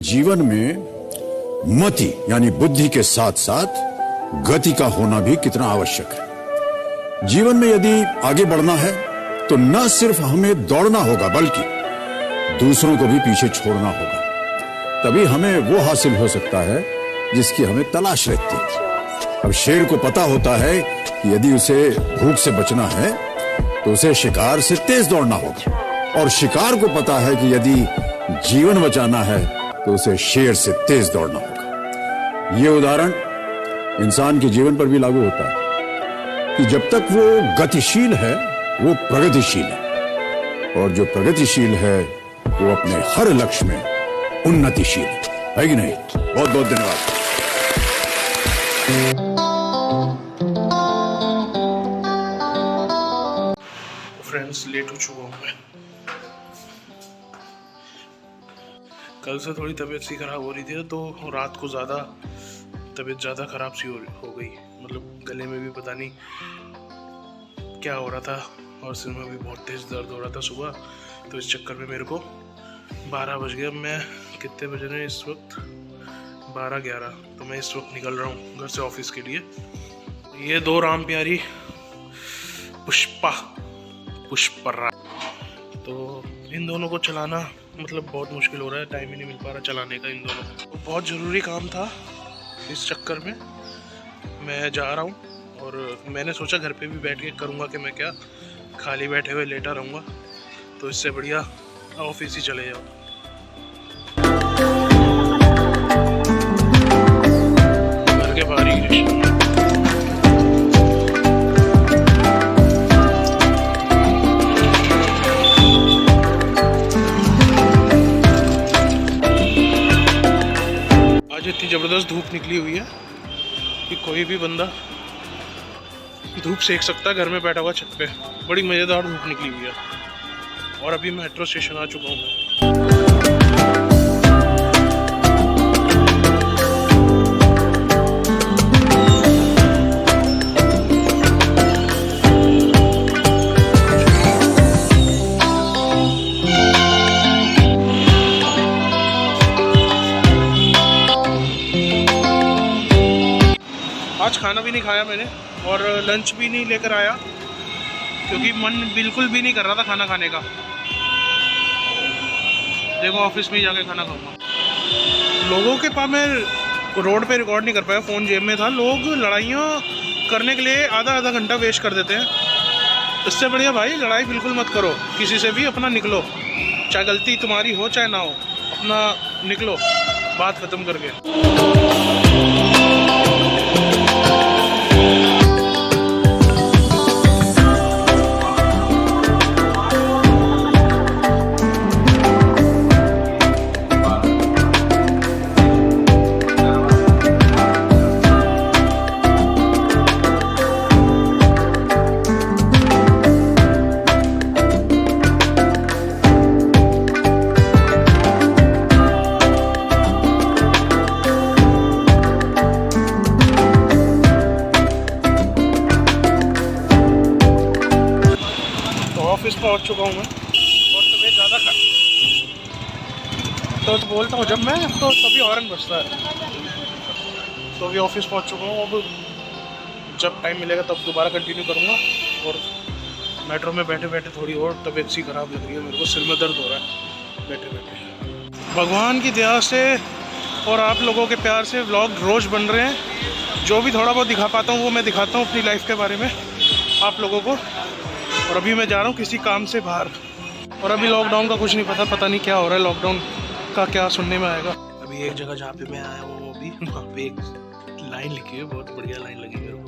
जीवन में मति यानी बुद्धि के साथ साथ गति का होना भी कितना आवश्यक है। जीवन में यदि आगे बढ़ना है तो न सिर्फ हमें दौड़ना होगा बल्कि दूसरों को भी पीछे छोड़ना होगा, तभी हमें वो हासिल हो सकता है जिसकी हमें तलाश रहती है। अब शेर को पता होता है कि यदि उसे भूख से बचना है तो उसे शिकार से तेज दौड़ना होगा, और शिकार को पता है कि यदि जीवन बचाना है तो उसे शेर से तेज दौड़ना होगा। ये उदाहरण इंसान के जीवन पर भी लागू होता है कि जब तक वो गतिशील है वो प्रगतिशील है, और जो प्रगतिशील है वो अपने हर लक्ष्य में उन्नतिशील है कि नहीं। बहुत बहुत धन्यवाद। फ्रेंड्स, लेट हो चुका हूँ मैं। कल से थोड़ी तबीयत सी खराब हो रही थी तो रात को तबीयत ज़्यादा ख़राब सी हो गई। मतलब गले में भी पता नहीं क्या हो रहा था और सिर में भी बहुत तेज़ दर्द हो रहा था सुबह। तो इस चक्कर में मेरे को 12 बज गया। मैं कितने बजे रहे इस वक्त 12-11। तो मैं इस वक्त निकल रहा हूँ घर से ऑफिस के लिए। ये दो राम प्यारी पुष्पा, तो इन दोनों को चलाना मतलब बहुत मुश्किल हो रहा है। टाइम ही नहीं मिल पा रहा चलाने का इन दोनों को। बहुत ज़रूरी काम था, इस चक्कर में मैं जा रहा हूँ। और मैंने सोचा घर पे भी बैठ के करूँगा कि मैं क्या खाली बैठे हुए लेटा रहूँगा, तो इससे बढ़िया ऑफिस ही चले जाओ। घर के बाहर ही इतनी ज़बरदस्त धूप निकली हुई है कि कोई भी बंदा धूप सेक सकता है घर में बैठा हुआ छत पे। बड़ी मज़ेदार धूप निकली हुई है। और अभी मेट्रो स्टेशन आ चुका हूँ मैं। आज खाना भी नहीं खाया मैंने और लंच भी नहीं लेकर आया क्योंकि मन बिल्कुल भी नहीं कर रहा था खाना खाने का। देखो ऑफिस में ही जाके खाना खाऊंगा। लोगों के पास मैं रोड पे रिकॉर्ड नहीं कर पाया, फ़ोन जेब में था। लोग लड़ाइयाँ करने के लिए आधा घंटा वेस्ट कर देते हैं। इससे बढ़िया भाई लड़ाई बिल्कुल मत करो किसी से भी। अपना निकलो, चाहे गलती तुम्हारी हो चाहे ना हो, अपना निकलो बात ख़त्म करके। ऑफिस पहुंच चुका हूं मैं और तबीयत ज़्यादा तो बोलता हूं जब मैं तो तभी हॉर्न बजता है। तो अभी ऑफिस पहुंच चुका हूं। अब जब टाइम मिलेगा तब दोबारा कंटिन्यू करूंगा। और मेट्रो में बैठे बैठे थोड़ी और तबीयत सी ख़राब लग रही है मेरे को, सिर में दर्द हो रहा है बैठे बैठे। भगवान की दया से और आप लोगों के प्यार से व्लॉग रोज़ बन रहे हैं। जो भी थोड़ा बहुत दिखा पाता हूँ वो मैं दिखाता हूँ अपनी लाइफ के बारे में आप लोगों को। और अभी मैं जा रहा हूँ किसी काम से बाहर। और अभी लॉकडाउन का कुछ नहीं पता नहीं क्या हो रहा है, लॉकडाउन का क्या सुनने में आएगा। अभी एक जगह जहाँ पे मैं आया हूँ अभी वहाँ पे एक लाइन लिखी है, बहुत बढ़िया लाइन लगी मेरे को।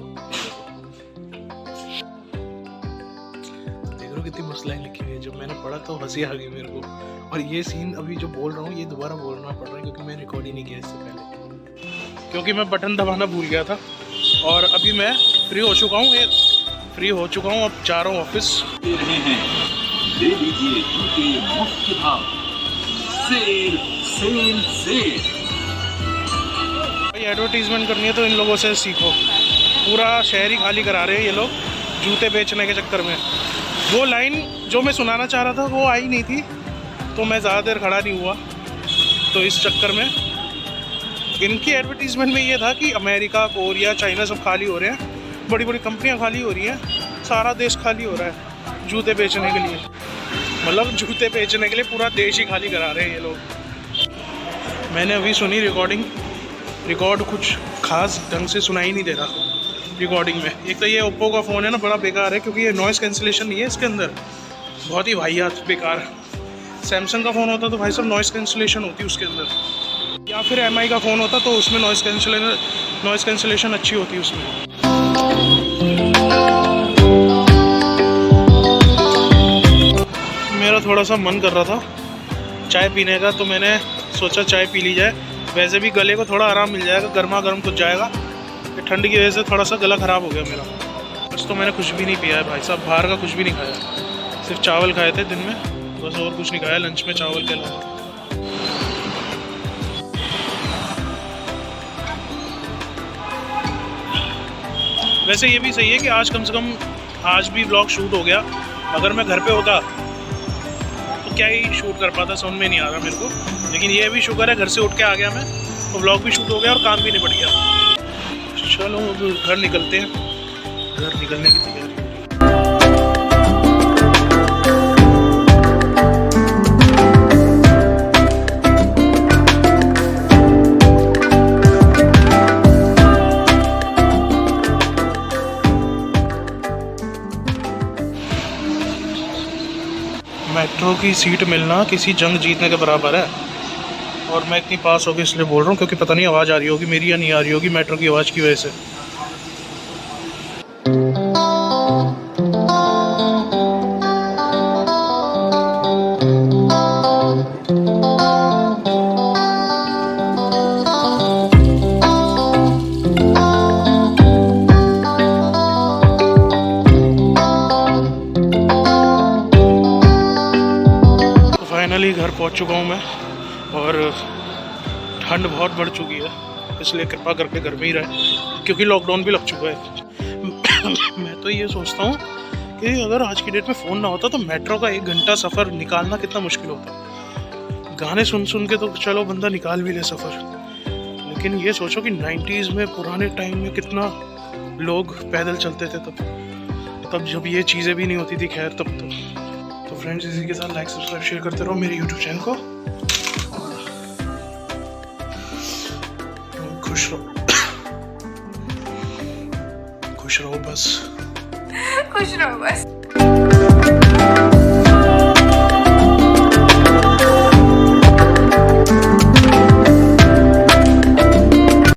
देख रहे हो कितनी मस्त लाइन लिखी हुई है। जब मैंने पढ़ा तो हंसी आ गई मेरे को। और ये सीन अभी जो बोल रहा हूँ ये दोबारा बोलना पड़ रहा है क्योंकि मैं रिकॉर्ड ही नहीं किया इससे पहले, क्योंकि मैं बटन दबाना भूल गया था। और अभी मैं फ्री हो चुका हूँ, अब जा रहा हूँ ऑफिस। ले लीजिए जूते मुफ्त भाव, सेल सेल सेल। भाई एडवर्टीजमेंट करनी है तो इन लोगों से सीखो। पूरा शहर ही खाली करा रहे हैं ये लोग जूते बेचने के चक्कर में। वो लाइन जो मैं सुनाना चाह रहा था वो आई नहीं थी तो मैं ज़्यादा देर खड़ा नहीं हुआ। तो इस चक्कर में इनकी एडवर्टीजमेंट में ये था कि अमेरिका, कोरिया, चाइना सब खाली हो रहे हैं, बड़ी बड़ी कंपनियां खाली हो रही हैं, सारा देश खाली हो रहा है जूते बेचने के लिए। मतलब जूते बेचने के लिए पूरा देश ही खाली करा रहे हैं ये लोग। मैंने अभी सुनी रिकॉर्ड कुछ खास ढंग से सुनाई नहीं दे रहा रिकॉर्डिंग में। एक तो ये ओप्पो का फ़ोन है ना, बड़ा बेकार है क्योंकि ये नॉइज़ कैंसिलेशन नहीं है इसके अंदर, बहुत ही वाहियात बेकार। सैमसंग का फ़ोन होता तो भाई साहब नॉइज़ कैंसिलेशन होती उसके अंदर, या फिर MI का फ़ोन होता तो उसमें नॉइज़ कैंसिलेशन अच्छी होती उसमें। मेरा थोड़ा सा मन कर रहा था चाय पीने का, तो मैंने सोचा चाय पी ली जाए। वैसे भी गले को थोड़ा आराम मिल जाएगा, गर्मा गर्म कुछ जाएगा। ठंड की वजह से थोड़ा सा गला ख़राब हो गया मेरा। बस तो मैंने कुछ भी नहीं पिया है भाई साहब, बाहर का कुछ भी नहीं खाया, सिर्फ चावल खाए थे दिन में, बस और कुछ नहीं खाया लंच में चावल के अलावा। वैसे ये भी सही है कि आज कम से कम आज भी व्लॉग शूट हो गया। अगर मैं घर पे होता तो क्या ही शूट कर पाता, समझ में नहीं आ रहा मेरे को। लेकिन ये भी शुक्र है घर से उठ के आ गया मैं, तो व्लॉग भी शूट हो गया और काम भी निपट गया। चलो अब घर निकलते हैं, घर निकलने की तैयारी। मेट्रो की सीट मिलना किसी जंग जीतने के बराबर है। और मैं इतनी पास होगी इसलिए बोल रहा हूँ क्योंकि पता नहीं आवाज़ आ रही होगी मेरी या नहीं आ रही होगी मेट्रो की आवाज़ की वजह से। फाइनली घर पहुंच चुका हूं मैं, और ठंड बहुत बढ़ चुकी है, इसलिए कृपा करके घर में ही रहे क्योंकि लॉकडाउन भी लग चुका है। मैं तो ये सोचता हूँ कि अगर आज की डेट में फ़ोन ना होता तो मेट्रो का 1 घंटा सफ़र निकालना कितना मुश्किल होता। गाने सुन सुन के तो चलो बंदा निकाल भी ले सफ़र, लेकिन ये सोचो कि 90s में, पुराने टाइम में कितना लोग पैदल चलते थे तब जब ये चीज़ें भी नहीं होती थी। खैर तब तो फ्रेंड्स, इसी के साथ लाइक सब्सक्राइब शेयर करते रहो मेरे यूट्यूब चैनल को। खुश रहो बस। खुश रहो बस।